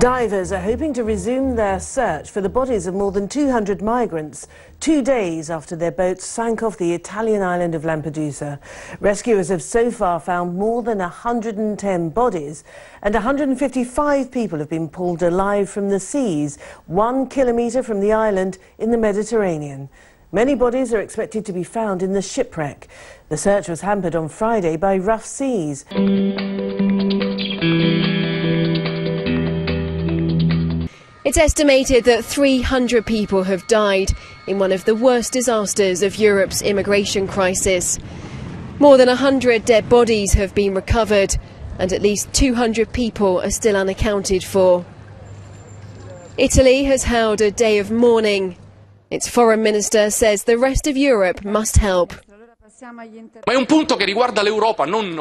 Divers are hoping to resume their search for the bodies of more than 200 migrants 2 days after their boat sank off the Italian island of Lampedusa. Rescuers have so far found more than 110 bodies, and 155 people have been pulled alive from the seas 1 kilometre from the island in the Mediterranean. Many bodies are expected to be found in the shipwreck. The search was hampered on Friday by rough seas. It's estimated that 300 people have died in one of the worst disasters of Europe's immigration crisis. More than 100 dead bodies have been recovered, and at least 200 people are still unaccounted for. Italy has held a day of mourning. Its foreign minister says the rest of Europe must help.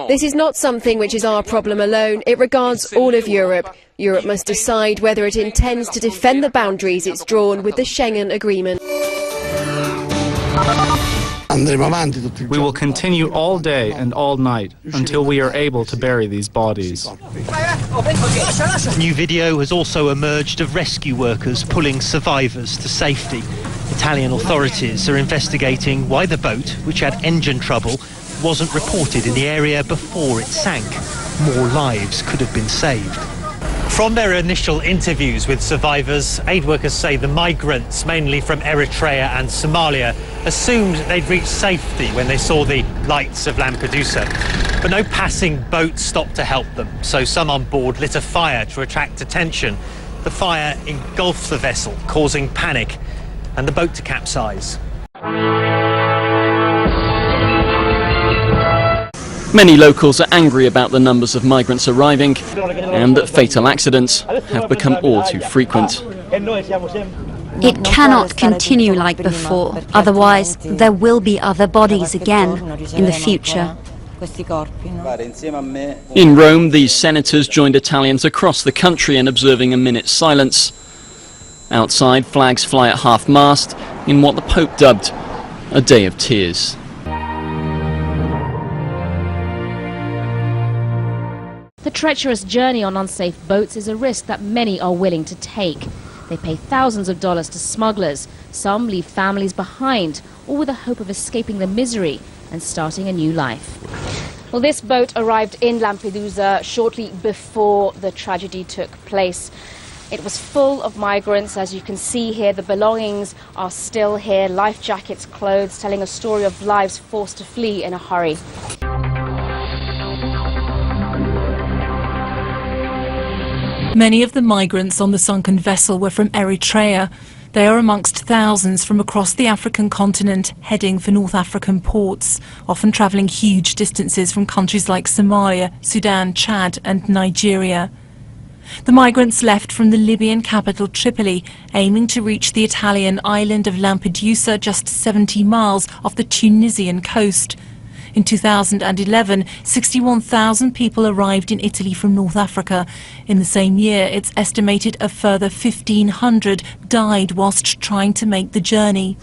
This is not something which is our problem alone. It regards all of Europe. Europe must decide whether it intends to defend the boundaries it's drawn with the Schengen Agreement. We will continue all day and all night until we are able to bury these bodies. New video has also emerged of rescue workers pulling survivors to safety. Italian authorities are investigating why the boat, which had engine trouble, wasn't reported in the area before it sank. More lives could have been saved. From their initial interviews with survivors, aid workers say the migrants, mainly from Eritrea and Somalia, assumed they'd reached safety when they saw the lights of Lampedusa. But no passing boat stopped to help them, so some on board lit a fire to attract attention. The fire engulfed the vessel, causing panic and the boat to capsize. Many locals are angry about the numbers of migrants arriving and that fatal accidents have become all too frequent. It cannot continue like before, otherwise there will be other bodies again in the future. In Rome, these senators joined Italians across the country in observing a minute's silence. Outside, flags fly at half-mast in what the Pope dubbed a day of tears. The treacherous journey on unsafe boats is a risk that many are willing to take. They pay thousands of dollars to smugglers. Some leave families behind, all with the hope of escaping the misery and starting a new life. Well, this boat arrived in Lampedusa shortly before the tragedy took place. It was full of migrants. As you can see here, the belongings are still here, life jackets, clothes, telling a story of lives forced to flee in a hurry. Many of the migrants on the sunken vessel were from Eritrea. They are amongst thousands from across the African continent heading for North African ports, often travelling huge distances from countries like Somalia, Sudan, Chad and Nigeria. The migrants left from the Libyan capital Tripoli, aiming to reach the Italian island of Lampedusa, just 70 miles off the Tunisian coast. In 2011, 61,000 people arrived in Italy from North Africa. In the same year, it's estimated a further 1,500 died whilst trying to make the journey.